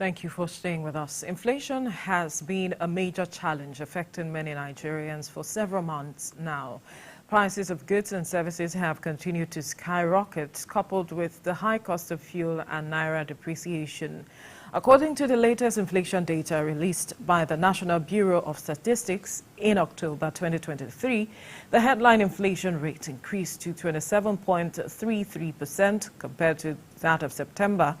Thank you for staying with us. Inflation has been a major challenge affecting many Nigerians for several months now. Prices of goods and services have continued to skyrocket, coupled with the high cost of fuel and Naira depreciation. According to the latest inflation data released by the National Bureau of Statistics in October 2023, the headline inflation rate increased to 27.33% compared to that of September,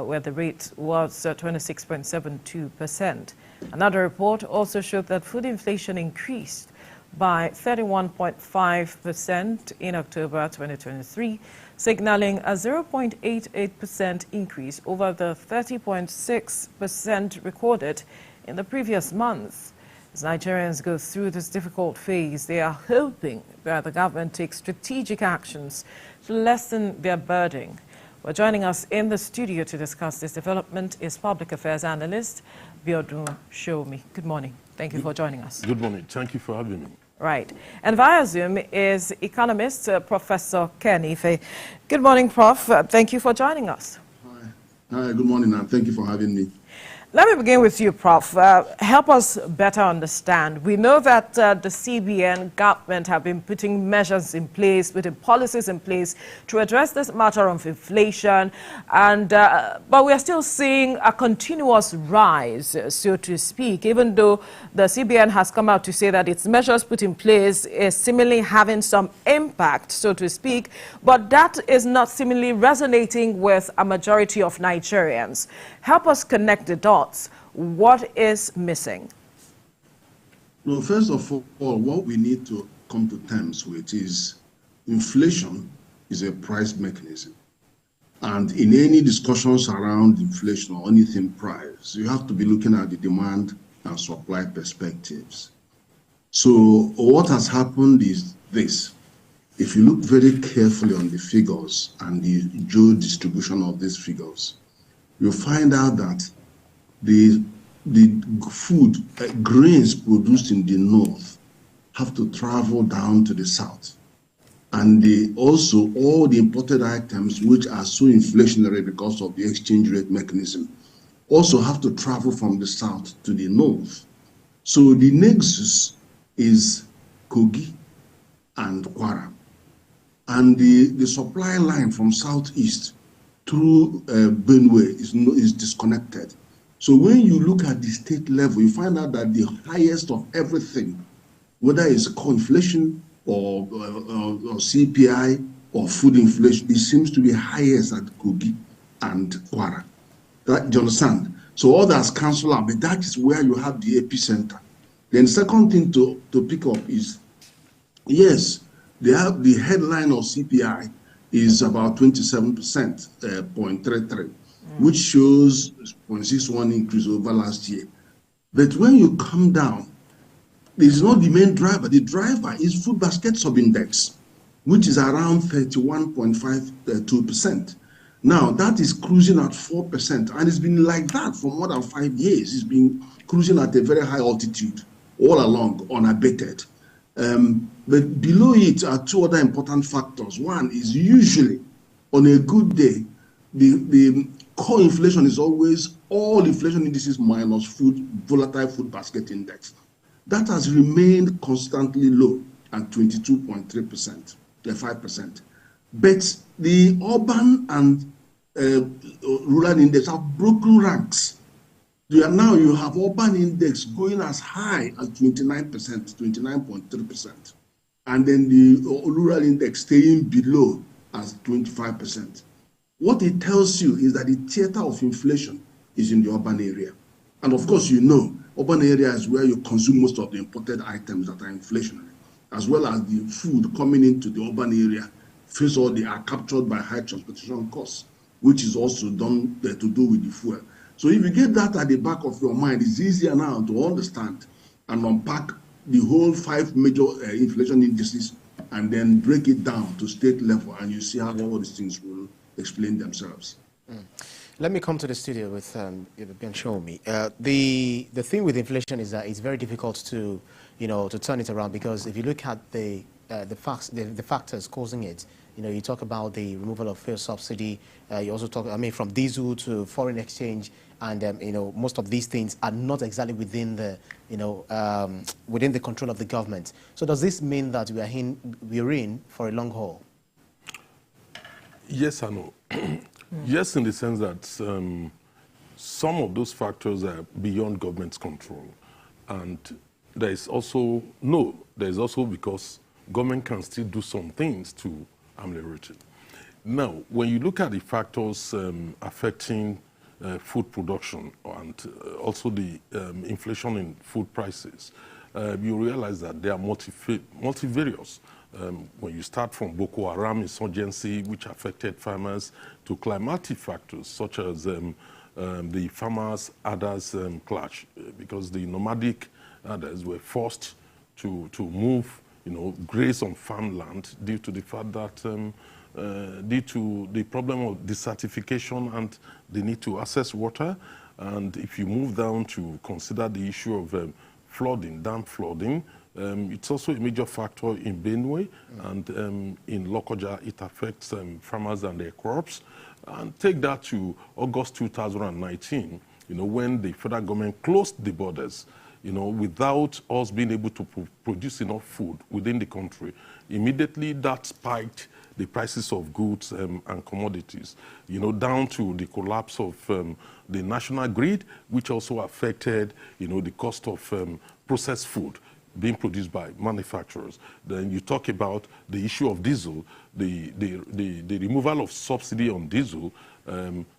where the rate was 26.72%. Another report also showed that food inflation increased by 31.5% in October 2023, signaling a 0.88% increase over the 30.6% recorded in the previous month. As Nigerians go through this difficult phase, they are hoping that the government takes strategic actions to lessen their burden. Well, joining us in the studio to discuss this development is Public Affairs Analyst Biodun Shomi. Good morning. Thank you for joining us. Good morning. Thank you for having me. Right. And via Zoom is economist Professor Ken Ife. Good morning, Prof. Thank you for joining us. Hi, good morning, and thank you for having me. Let me begin with you, Prof. Help us better understand. We know that the CBN government have been putting measures in place, putting policies in place to address this matter of inflation, and but we are still seeing a continuous rise, so to speak, even though the CBN has come out to say that its measures put in place is seemingly having some impact, so to speak, but that is not seemingly resonating with a majority of Nigerians. Help us connect the dots. What is missing? Well, first of all, what we need to come to terms with is inflation is a price mechanism. And in any discussions around inflation or anything price, you have to be looking at the demand and supply perspectives. So what has happened is this. If you look very carefully on the figures and the due distribution of these figures, you'll find out that the food, grains produced in the north have to travel down to the south. And also all the imported items which are so inflationary because of the exchange rate mechanism also have to travel from the south to the north. So the nexus is Kogi and Kwara. And the supply line from southeast through Benue is disconnected. So when you look at the state level, you find out that the highest of everything, whether it's core inflation or CPI or food inflation, it seems to be highest at Kogi and Kwara. Do you understand? So all that's cancelled out, but that is where you have the epicenter. Then second thing to pick up is, yes, they have the headline of CPI is about 27%, 0.33. Which shows 0.61 increase over last year. But when you come down, this is not the main driver. The driver is food basket sub-index, which is around 31.52%. Now, that is cruising at 4%, and it's been like that for more than 5 years. It's been cruising at a very high altitude all along, unabated. But below it are two other important factors. One is usually, on a good day, the core inflation is always all inflation indices minus volatile food basket index. That has remained constantly low at 22.3%, 5%. But the urban and rural index have broken ranks. Now you have urban index going as high as 29%, 29.3%. And then the rural index staying below as 25%. What it tells you is that the theater of inflation is in the urban area. And of course, you know, urban area is where you consume most of the imported items that are inflationary, as well as the food coming into the urban area. First of all, they are captured by high transportation costs, which is also done to do with the fuel. So if you get that at the back of your mind, it's easier now to understand and unpack the whole 5 major inflation indices and then break it down to state level, and you see how all these things will explain themselves. Let me come to the studio with Ben Shomi. The thing with inflation is that it's very difficult to turn it around, because if you look at the factors causing it, you talk about the removal of fuel subsidy. You also talk, from diesel to foreign exchange, and you know, most of these things are not exactly within the, you know, within the control of the government. So does this mean that we're in for a long haul? Yes and no. Yes, in the sense that some of those factors are beyond government's control. And there is also, there is also because government can still do some things to ameliorate it. Now, when you look at the factors affecting food production and also the inflation in food prices, you realize that they are multivarious. When you start from Boko Haram insurgency, which affected farmers, to climatic factors such as the farmers' others clash, because the nomadic others were forced to move, you know, graze on farmland due to the fact that due to the problem of desertification and the need to access water. And if you move down to consider the issue of flooding, dam flooding, it's also a major factor in Benue, and in Lokoja it affects farmers and their crops. And take that to August 2019, you know, when the federal government closed the borders, you know, without us being able to produce enough food within the country. Immediately that spiked the prices of goods and commodities, you know, down to the collapse of the national grid, which also affected, you know, the cost of processed food being produced by manufacturers. Then you talk about the issue of diesel, the removal of subsidy on diesel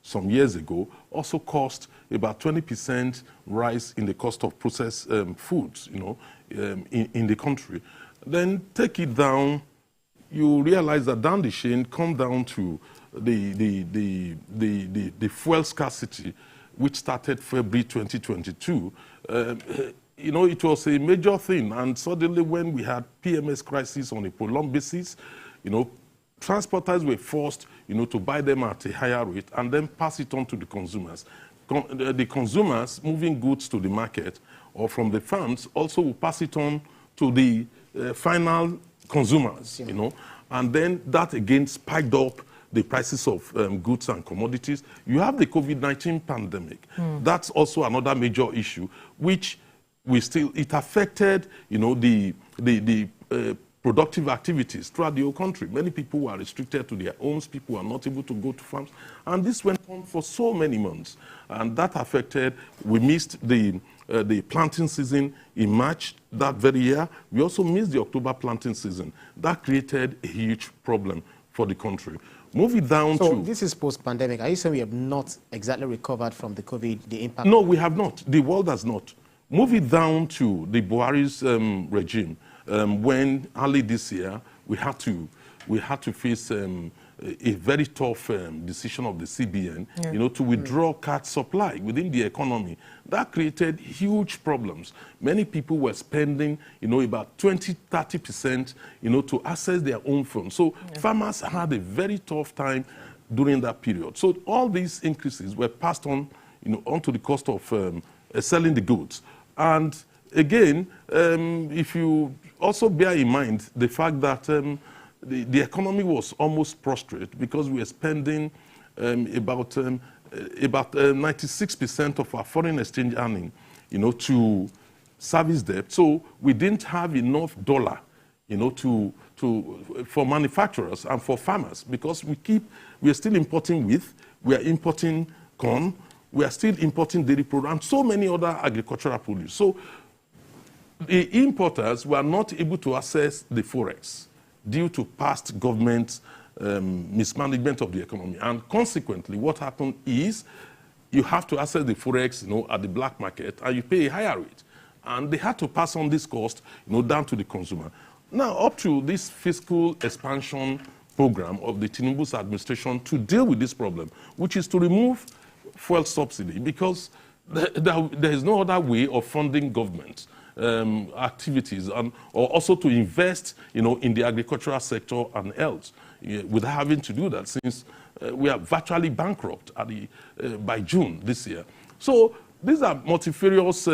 some years ago also caused about 20% rise in the cost of processed foods, you know, in the country. Then take it down, you realize that down the chain, come down to the fuel scarcity, which started February 2022. You know, it was a major thing, and suddenly when we had PMS crisis on a prolonged basis, you know, transporters were forced, you know, to buy them at a higher rate and then pass it on to the consumers. The consumers moving goods to the market or from the farms also will pass it on to the final consumers, you know, and then that again spiked up the prices of goods and commodities. You have the COVID-19 pandemic. That's also another major issue, which it affected, you know, the productive activities throughout the whole country. Many people were restricted to their homes, people were not able to go to farms, and this went on for so many months. And that affected, we missed the planting season in March that very year. We also missed the October planting season. That created a huge problem for the country. Moving down so this is post-pandemic. Are you saying we have not exactly recovered from the COVID, the impact? No, we have not. The world has not. Moving down to the Buhari's regime, when early this year we had to face a very tough decision of the CBN, you know, to withdraw card supply within the economy. That created huge problems. Many people were spending, you know, about 20–30%, you know, to access their own funds. So farmers had a very tough time during that period. So all these increases were passed on, you know, onto the cost of selling the goods. And again, if you also bear in mind the fact that the economy was almost prostrate because we are spending about 96% of our foreign exchange earning, you know, to service debt. So we didn't have enough dollar, you know, for manufacturers and for farmers, because we are still importing wheat, we are importing corn, we are still importing dairy products and so many other agricultural produce. So the importers were not able to access the forex due to past government mismanagement of the economy. And consequently, what happened is you have to access the forex, you know, at the black market, and you pay a higher rate. And they had to pass on this cost, you know, down to the consumer. Now, up to this fiscal expansion program of the Tinubu's administration to deal with this problem, which is to remove fuel subsidy, because there is no other way of funding government activities, or also to invest, you know, in the agricultural sector and else, without having to do that, since we are virtually bankrupt by June this year. So these are multifarious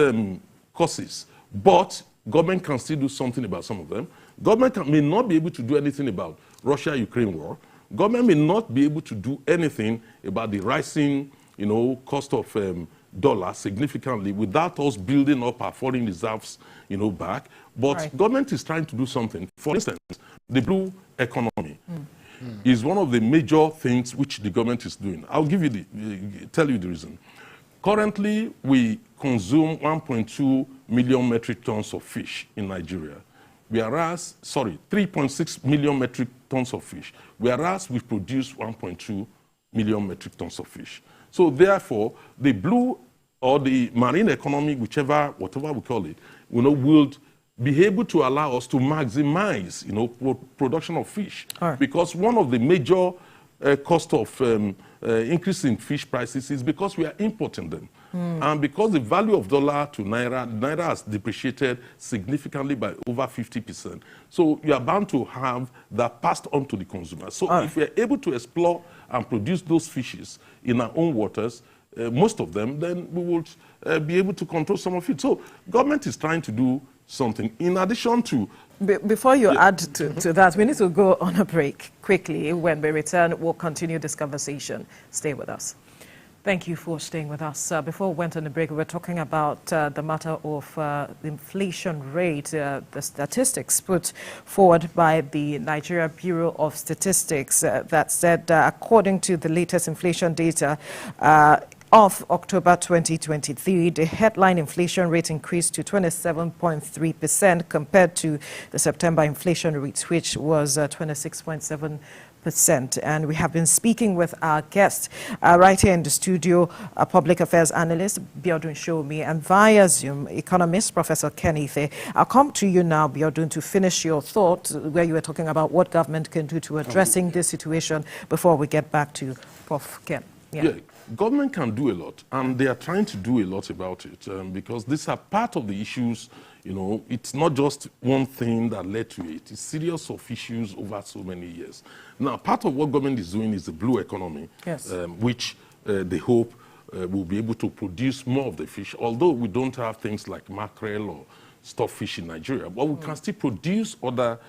causes, but government can still do something about some of them. Government may not be able to do anything about Russia-Ukraine war. Government may not be able to do anything about the rising, you know, cost of dollar significantly without us building up our foreign reserves, back. But government is trying to do something. For instance, the blue economy is one of the major things which the government is doing. I'll tell you the reason. Currently, we consume 1.2 million metric tons of fish in Nigeria. 3.6 million metric tons of fish, whereas we produce 1.2 million metric tons of fish. So therefore, the blue or the marine economy, whatever we call it, will be able to allow us to maximize, production of fish. Because one of the major cost of increase in fish prices is because we are importing them. And because the value of dollar to Naira has depreciated significantly by over 50%. So you are bound to have that passed on to the consumer. So if we are able to explore and produce those fishes in our own waters, most of them, then we will be able to control some of it. So government is trying to do something. In addition to... Before you add to that, we need to go on a break quickly. When we return, we'll continue this conversation. Stay with us. Thank you for staying with us. Before we went on the break, we were talking about the matter of the inflation rate, the statistics put forward by the Nigeria Bureau of Statistics that said, according to the latest inflation data, of October 2023, the headline inflation rate increased to 27.3% compared to the September inflation rate, which was 26.7%. And we have been speaking with our guest right here in the studio, a public affairs analyst, Biodun Shomi, and via Zoom, economist, Professor Ken Ife. I'll come to you now, Biodun, to finish your thought where you were talking about what government can do to addressing this situation before we get back to Prof. Ken. Yeah, government can do a lot, and they are trying to do a lot about it because these are part of the issues. It's not just one thing that led to it. It's a series of issues over so many years. Now, part of what government is doing is the blue economy, which they hope will be able to produce more of the fish, although we don't have things like mackerel or stockfish in Nigeria, but we can still produce other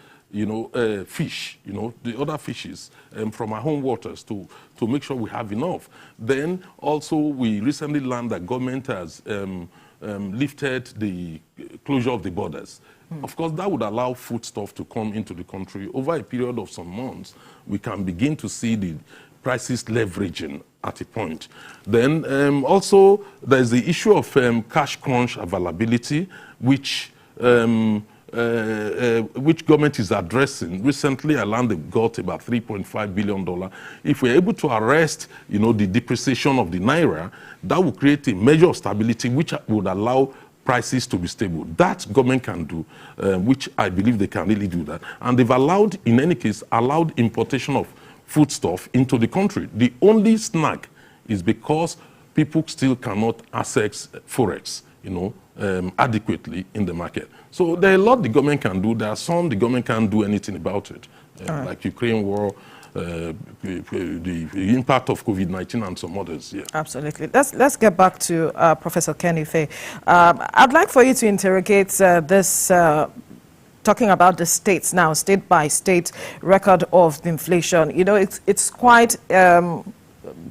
fish, the other fishes from our home waters to make sure we have enough. Then also we recently learned that government has lifted the closure of the borders. Of course, that would allow foodstuff to come into the country. Over a period of some months, we can begin to see the prices leveraging at a point. Then also there's the issue of cash crunch availability, which government is addressing. Recently, I learned they got about $3.5 billion. If we're able to arrest, the depreciation of the Naira, that will create a measure of stability which would allow prices to be stable. That government can do, which I believe they can really do that. And they've allowed, in any case, allowed importation of foodstuff into the country. The only snag is because people still cannot access forex, adequately in the market. So there are a lot the government can do. There are some the government can't do anything about it, like Ukraine war, the impact of COVID-19 and some others. Yeah. Absolutely. Let's get back to Professor Ken Ife. I'd like for you to interrogate this talking about the states now, state by state record of the inflation. It's quite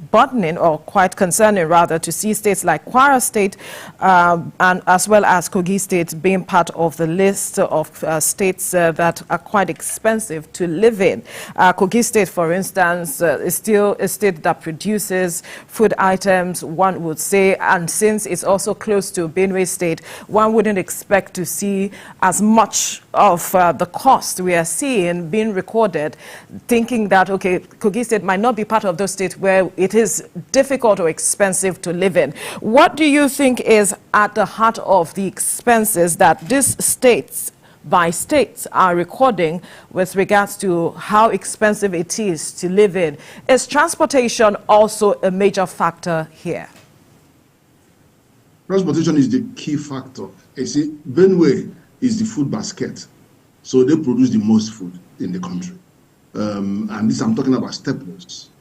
burdening, or quite concerning rather, to see states like Kwara State and as well as Kogi State being part of the list of states that are quite expensive to live in. Kogi State, for instance, is still a state that produces food items, one would say, and since it's also close to Benue State, one wouldn't expect to see as much of the cost we are seeing being recorded, thinking that, okay, Kogi State might not be part of those states where it is difficult or expensive to live in. What do you think is at the heart of the expenses that these states by states are recording with regards to how expensive it is to live in? Is transportation also a major factor here? Transportation is the key factor. You see, Benue is the food basket, so they produce the most food in the country. And this, I'm talking about staples.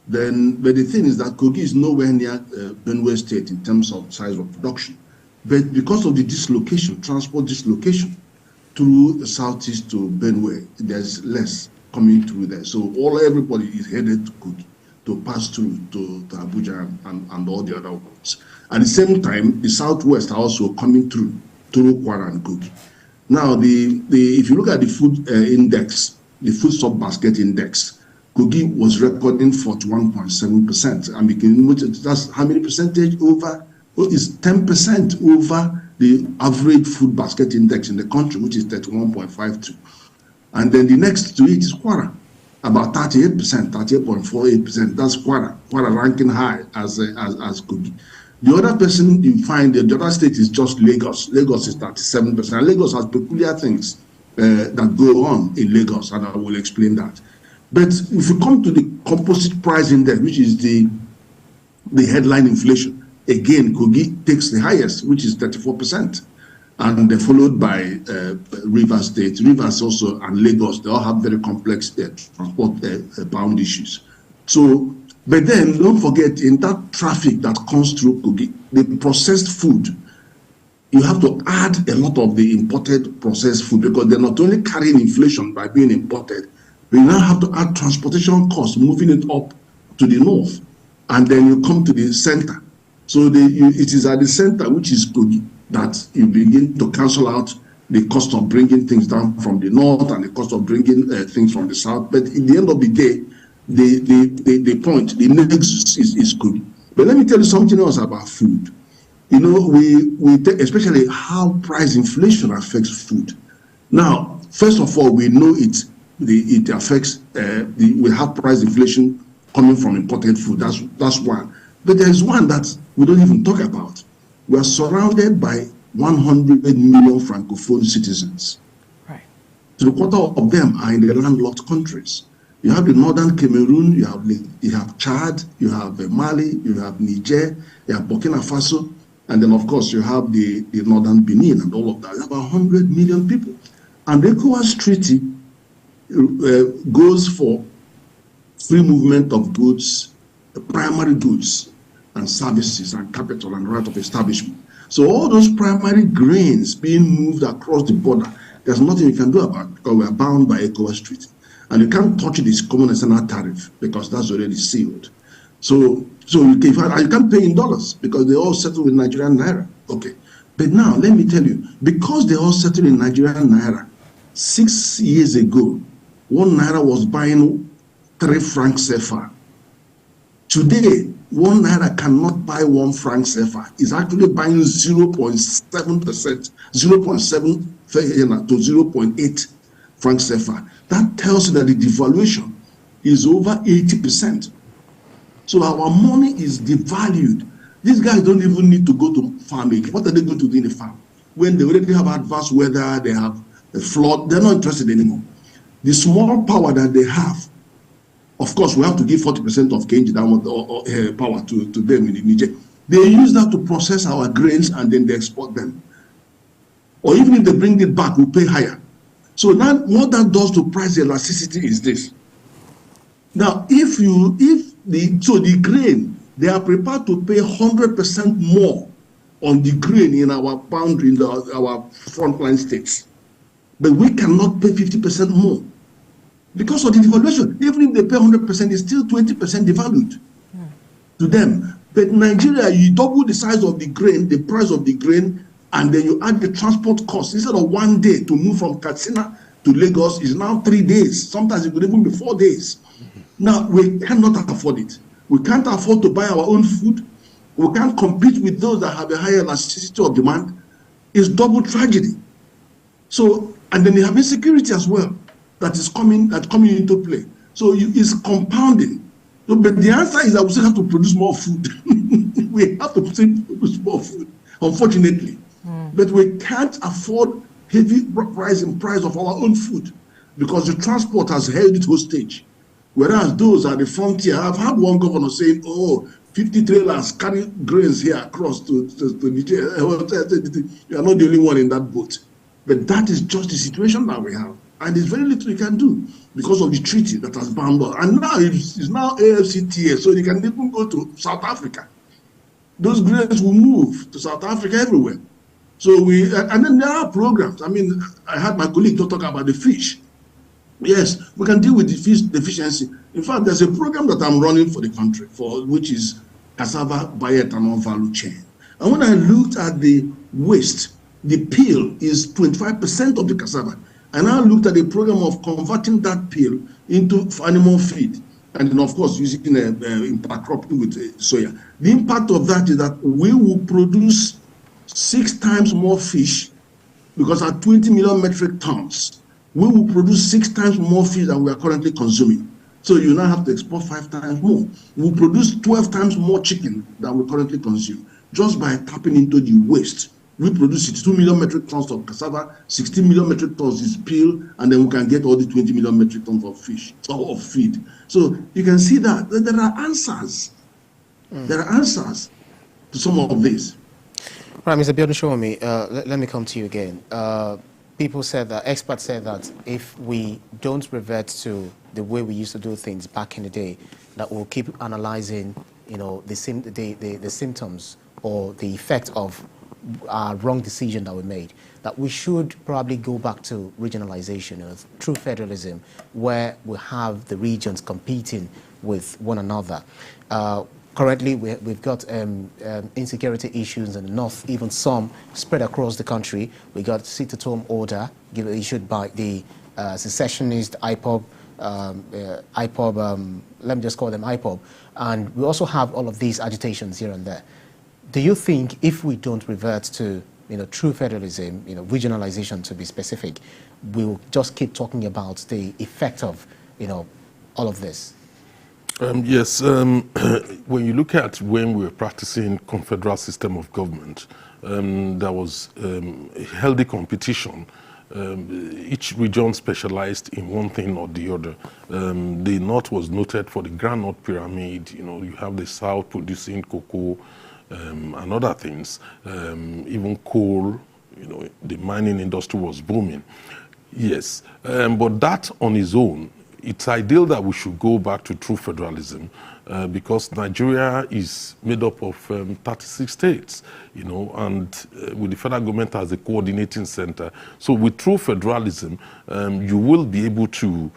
But the thing is that Kogi is nowhere near Benue State in terms of size of production. But because of the dislocation, transport dislocation through the southeast to Benue, there's less coming through there. So everybody is headed to Kogi to pass through to Abuja and all the other ones. At the same time, the Southwest are also coming through Kwara and Kogi. Now, if you look at the food index, the food sub-basket index, Kogi was recording 41.7%. And we can notice that's how many percentage over? Well, it's 10% over the average food basket index in the country, which is 31.52. And then the next to it is Kwara, about 38%, 38.48%. That's Kwara ranking high as Kogi. The other person you find, the other state is just Lagos. Lagos is 37%. Lagos has peculiar things that go on in Lagos, and I will explain that. But if you come to the composite price index, which is the headline inflation, again, Kogi takes the highest, which is 34%. And they're followed by Rivers State. Rivers also and Lagos, they all have very complex transport bound issues. So, but then don't forget, in that traffic that comes through Kogi, the processed food, you have to add a lot of the imported processed food because they're not only carrying inflation by being imported, we now have to add transportation costs, moving it up to the north. And then you come to the center. So it is at the center, which is Kogi, that you begin to cancel out the cost of bringing things down from the north and the cost of bringing things from the south. But in the end of the day, the point, the nexus is Kogi. But let me tell you something else about food. You know, we take, especially how price inflation affects food. Now, first of all, we know it affects, we have price inflation coming from imported food. That's one. But there's one that we don't even talk about. We are surrounded by 100 million Francophone citizens. Right. 3/4 of them are in the landlocked countries. You have the northern Cameroon, you have Chad, you have Mali, you have Niger, you have Burkina Faso, and then of course you have the northern Benin and all of that. About 100 million people. And the ECOWAS Treaty goes for free movement of goods, primary goods, and services and capital and right of establishment. So all those primary grains being moved across the border, there's nothing you can do about it because we are bound by ECOWAS Treaty. And you can't touch this common external tariff because that's already sealed. So you can't pay in dollars because they all settle with Nigerian Naira. Okay. But now let me tell you, because they all settle in Nigerian Naira, 6 years ago, 1 Naira was buying 3 francs CFA. Today, 1 Naira cannot buy 1 franc CFA. It's actually buying 0.7%, 0.7 to 0.8 franc CFA. That tells you that the devaluation is over 80%. So our money is devalued. These guys don't even need to go to farming. What are they going to do in the farm? When they already have adverse weather, they have a flood, they're not interested anymore. The small power that they have, of course, we have to give 40% of Kenji power to them in Niger. They use that to process our grains and then they export them. Or even if they bring it back, we pay higher. So now what that does to price elasticity is this. Now, the grain, they are prepared to pay 100% more on the grain in our boundary, in our frontline states. But we cannot pay 50% more. Because of the devaluation, even if they pay 100%, it's still 20% devalued to them. But Nigeria, you double the size of the grain, the price of the grain, and then you add the transport cost. Instead of 1 day to move from Katsina to Lagos, is now 3 days. Sometimes it could even be 4 days. Now, we cannot afford it. We can't afford to buy our own food. We can't compete with those that have a higher elasticity of demand. It's double tragedy. So, and then you have insecurity as well. That's coming into play. So it's compounding. So, but the answer is that we still have to produce more food. We have to still produce more food, unfortunately. But we can't afford heavy rise in price of our own food because the transport has held it hostage. Whereas those at the frontier, I've had one governor saying, 50 trailers carry grains here across to Nigeria. You are not the only one in that boat. But that is just the situation that we have. And there's very little you can do because of the treaty that has bound us. And now it's now AFCTA, so you can even go to South Africa. Those grains will move to South Africa everywhere. So and then there are programs. I mean, I had my colleague to talk about the fish. Yes, we can deal with the fish deficiency. In fact, there's a program that I'm running for the country, which is cassava bioethanol value chain. And when I looked at the waste, the peel is 25% of the cassava. And I looked at the program of converting that peel into animal feed. And then, of course, using intercropping with soya. The impact of that is that we will produce 6 times more fish, because at 20 million metric tons, we will produce 6 times more fish than we are currently consuming. So you now have to export 5 times more. We will produce 12 times more chicken than we currently consume, just by tapping into the waste. We produce 62 million metric tons of cassava, 16 million metric tons is peel, and then we can get all the 20 million metric tons of fish, or of feed. So you can see that there are answers. There are answers to some of this. Right, Mr. Biodunshomi, let me come to you again. People said that, experts said that if we don't revert to the way we used to do things back in the day, that we'll keep analyzing, the symptoms or the effect of our wrong decision that we made, that we should probably go back to regionalization, true federalism, where we have the regions competing with one another. Currently, we've got insecurity issues in the north, even some spread across the country. We got sit-at-home order issued by the secessionist IPOB, let me just call them IPOB. And we also have all of these agitations here and there. Do you think if we don't revert to true federalism, regionalization to be specific, we'll just keep talking about the effect of all of this? Yes, when you look at when we were practicing confederal system of government, there was a healthy competition. Each region specialized in one thing or the other. The north was noted for the Grand North Pyramid. You have the south producing cocoa and other things. Even coal, the mining industry was booming. Yes, but that on its own, it's ideal that we should go back to true federalism because Nigeria is made up of 36 states, and with the federal government as a coordinating center. So with true federalism, you will be able to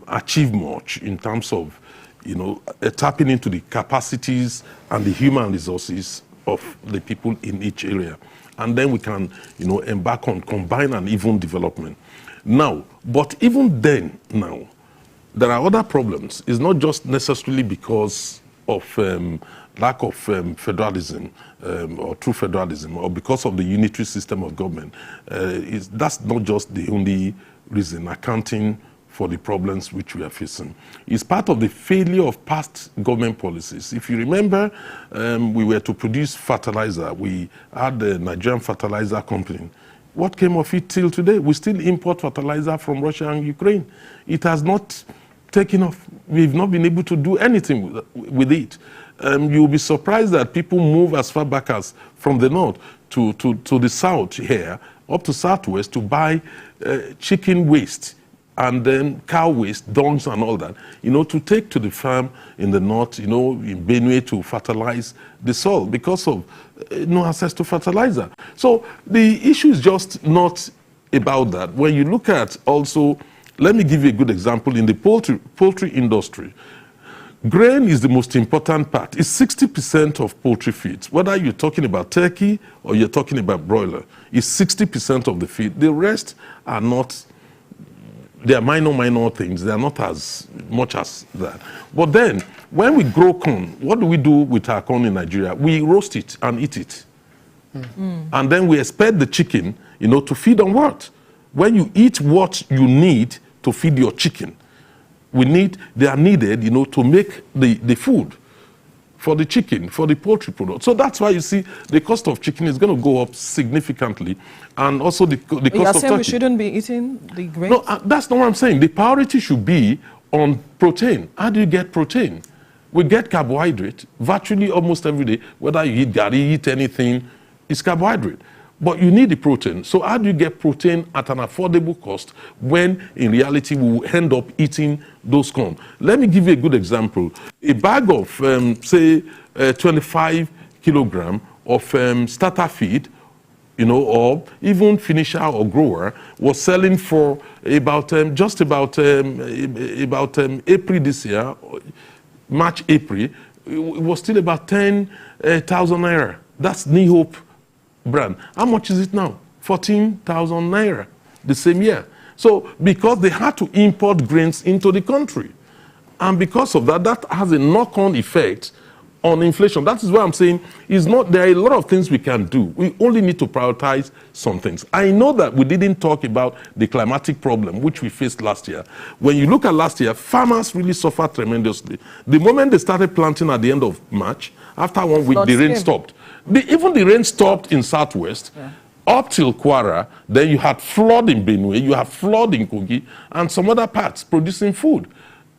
achieve much in terms of, tapping into the capacities and the human resources of the people in each area. And then we can, embark on combined and even development. Now, but even then, now, there are other problems. It's not just necessarily because of lack of federalism or true federalism or because of the unitary system of government. That's not just the only reason accounting for the problems which we are facing. It's part of the failure of past government policies. If you remember, we were to produce fertilizer. We had the Nigerian fertilizer company. What came of it till today? We still import fertilizer from Russia and Ukraine. It has not taken off. We've not been able to do anything with it. You'll be surprised that people move as far back as from the north to the south here, up to southwest, to buy chicken waste and then cow waste, dungs and all that, to take to the farm in the north, in Benue to fertilize the soil because of no access to fertilizer. So the issue is just not about that. When you look at also, let me give you a good example in the poultry industry. Grain is the most important part. It's 60% of poultry feeds. Whether you're talking about turkey or you're talking about broiler, it's 60% of the feed. The rest are not. They are minor things. They are not as much as that. But then, when we grow corn, what do we do with our corn in Nigeria? We roast it and eat it. And then we expect the chicken, to feed on what? When you eat what you need to feed your chicken, they are needed, to make the food for the chicken, for the poultry product. So that's why you see the cost of chicken is going to go up significantly, and also the cost of turkey. You're saying we shouldn't be eating the grains? No, that's not what I'm saying. The priority should be on protein. How do you get protein? We get carbohydrate virtually almost every day. Whether you eat gari, eat anything, it's carbohydrate. But you need the protein. So how do you get protein at an affordable cost when in reality we will end up eating those corn? Let me give you a good example. A bag of, say, 25 kilogram of starter feed, or even finisher or grower was selling for about April this year, March, April, it was still about 10,000 naira. That's New Hope brand. How much is it now? 14,000 Naira the same year. So because they had to import grains into the country. And because of that, that has a knock-on effect on inflation. That is why I'm saying there are a lot of things we can do. We only need to prioritize some things. I know that we didn't talk about the climatic problem which we faced last year. When you look at last year, farmers really suffered tremendously. The moment they started planting at the end of March, after 1 week, the rain stopped. Even the rain stopped in Southwest. Yeah. Up till Kwara, then you had flood in Benue, you had flood in Kogi, and some other parts producing food,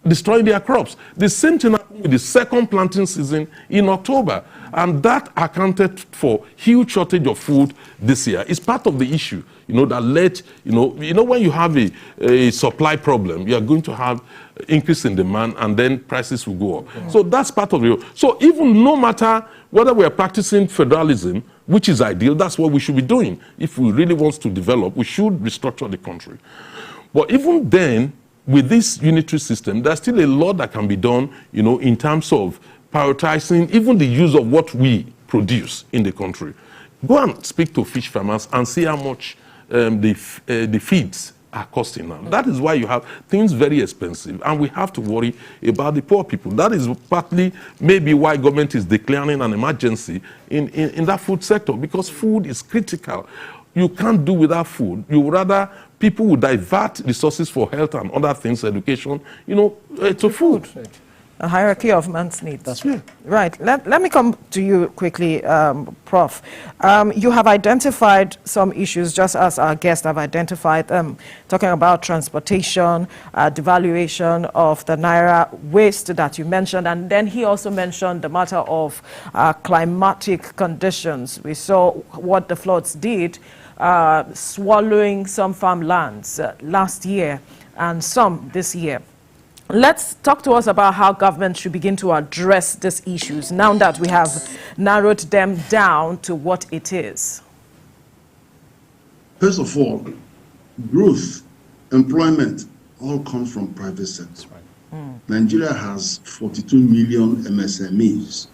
destroying their crops. The same thing happened with the second planting season in October, and that accounted for huge shortage of food this year. It's part of the issue, that led, when you have a supply problem, you are going to have increase in demand, and then prices will go up. Mm. So that's part of it. So even no matter whether we are practicing federalism, which is ideal, that's what we should be doing. If we really want to develop, we should restructure the country. But even then, with this unitary system, there's still a lot that can be done, in terms of prioritizing even the use of what we produce in the country. Go and speak to fish farmers and see how much the feeds are costing now. That is why you have things very expensive, and we have to worry about the poor people. That is partly maybe why government is declaring an emergency in that food sector, because food is critical. You can't do without food. People will divert resources for health and other things, education, to food. A hierarchy of man's needs. That's right. Right. Let me come to you quickly, Prof. You have identified some issues, just as our guests have identified them, talking about transportation, devaluation of the Naira, waste that you mentioned, and then he also mentioned the matter of climatic conditions. We saw what the floods did, swallowing some farmlands last year and some this year. Let's talk to us about how government should begin to address these issues now that we have narrowed them down to what it is. First of all, growth, employment, all comes from private sector. Nigeria has 42 million MSMEs,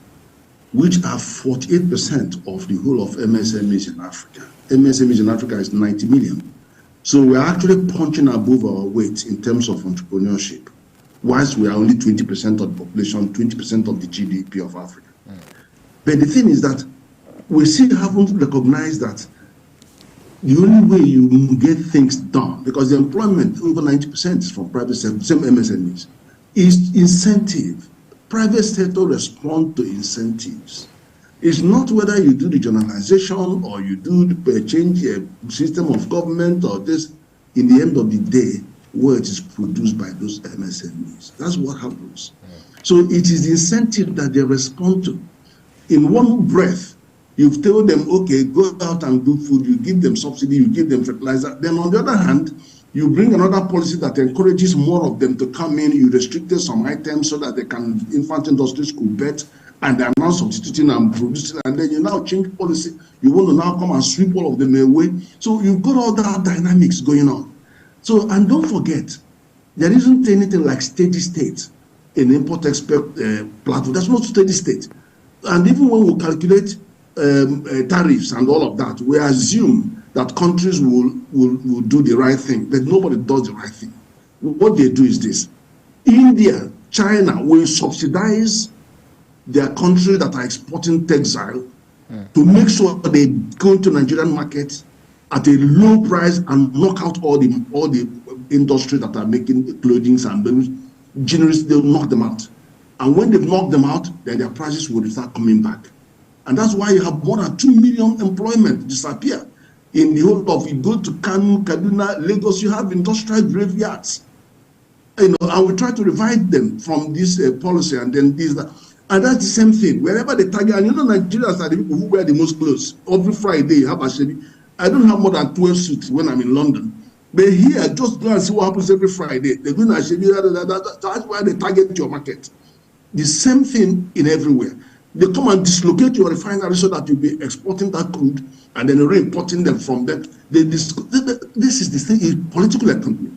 which are 48% of the whole of MSMEs in Africa. MSMEs in Africa is 90 million. So we're actually punching above our weight in terms of entrepreneurship, whilst we are only 20% of the population, 20% of the GDP of Africa. But the thing is that we still haven't recognized that the only way you get things done, because the employment, over 90% is from private sector, same MSMEs, is incentive. Private sector respond to incentives. It's not whether you do the generalization or you do the change a system of government or this. In the end of the day, where it is produced by those MSMEs. That's what happens. So it is the incentive that they respond to. In one breath, you've told them, okay, go out and do food, you give them subsidy, you give them fertilizer. Then on the other hand, you bring another policy that encourages more of them to come in, you restricted some items so that they can, infant industries could bet, and they're now substituting and producing, and then you now change policy, you want to now come and sweep all of them away. So you've got all that dynamics going on. So, and don't forget, there isn't anything like steady state in import-export platform. There's no steady state. And even when we calculate tariffs and all of that, we assume that countries will do the right thing, but nobody does the right thing. What they do is this. India, China will subsidize their countries that are exporting textile to make sure they go into Nigerian markets at a low price and knock out all the industry that are making clothing and generally they'll knock them out. And when they've knocked them out, then their prices will start coming back. And that's why you have more than 2 million employment disappear. In the whole of, you go to Kanu, Kaduna, Lagos, you have industrial graveyards. And we try to revive them from this policy and then this, that. And that's the same thing. Wherever they target, and Nigerians are the people who wear the most clothes. Every Friday you have a shabby. I don't have more than 12 suits when I'm in London. But here, just go and see what happens every Friday. They're doing a shabby, that's why they target your market. The same thing in everywhere. They come and dislocate your refinery so that you'll be exporting that crude and then re-importing them from that. This is the thing, is political economy.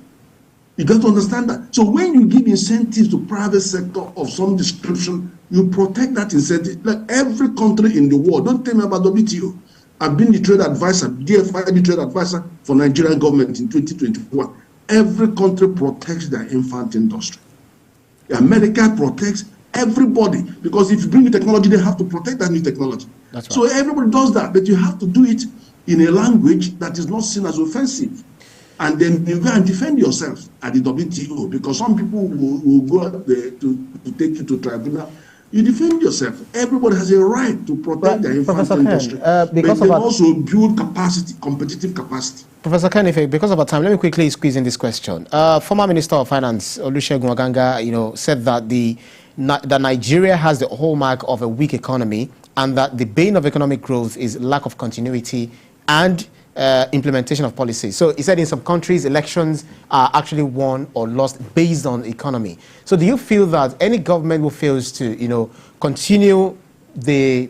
You got to understand that. So when you give incentives to private sector of some description, you protect that incentive. Like every country in the world, don't tell me about WTO. I've been the trade advisor, DFI, the trade advisor for Nigerian government in 2021. Every country protects their infant industry. America protects everybody, because if you bring new technology, they have to protect that new technology. That's right. So everybody does that, but you have to do it in a language that is not seen as offensive. And then you go and defend yourself at the WTO, because some people will go out there to take you to tribunal. You defend yourself. Everybody has a right to protect their infant industry. But they also build capacity, competitive capacity. Professor Ken, because of our time, let me quickly squeeze in this question. Former Minister of Finance, Olusegun Oganga, said that that Nigeria has the hallmark of a weak economy, and that the bane of economic growth is lack of continuity and implementation of policies. So he said in some countries, elections are actually won or lost based on the economy. So do you feel that any government who fails to, continue the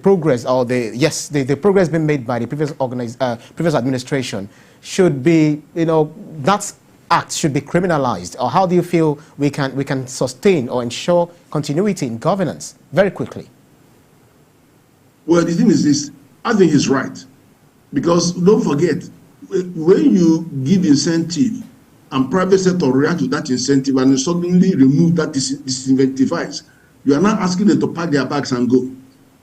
progress, or the progress being made by the previous administration should be, that act should be criminalized? Or how do you feel we can sustain or ensure continuity in governance? Very quickly. Well, the thing is this, I think he's right. Because don't forget, when you give incentive and private sector react to that incentive and you suddenly remove that disincentivize, you are now asking them to pack their bags and go.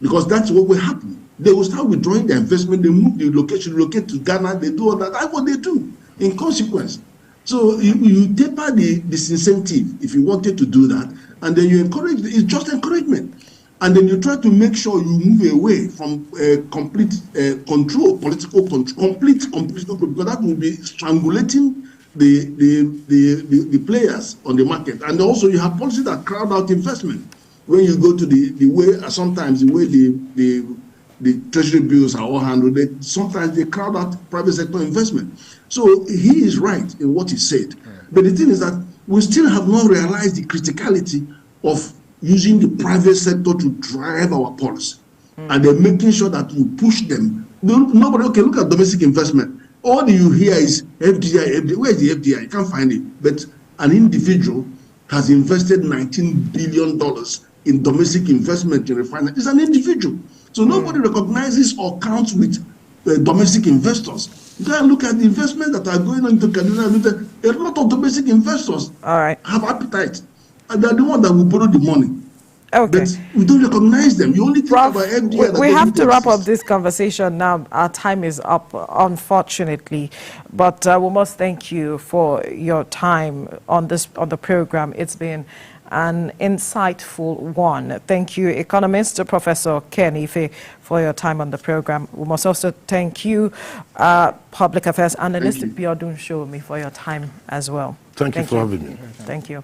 Because that's what will happen. They will start withdrawing their investment, they move the location, relocate to Ghana, they do all that. That's what they do in consequence. So you taper the disincentive if you wanted to do that, and then you encourage, it's just encouragement. And then you try to make sure you move away from complete control, political control, complete political control, because that will be strangulating the players on the market. And also you have policies that crowd out investment. When you go to the way, sometimes the way the treasury bills are all handled, sometimes they crowd out private sector investment. So he is right in what he said. But the thing is that we still have not realized the criticality of using the private sector to drive our policy. And then making sure that we push them. Nobody, okay, look at domestic investment. All you hear is FDI, FDI. Where is the FDI? You can't find it. But an individual has invested $19 billion in domestic investment in refinery. It's an individual. So nobody recognizes or counts with domestic investors. You can look at the investment that are going on into Kaduna. A lot of domestic investors have appetite. And they're the ones that will borrow the money. Okay. But we don't recognize them. You only think about FDI. We have to wrap up this conversation now. Our time is up, unfortunately. But we must thank you for your time on the program. It's been an insightful one. Thank you, economist Professor Ken Ife, for your time on the program. We must also thank you, public affairs analyst Biodun Shomi, for your time as well. Thank you for having me. Thank you.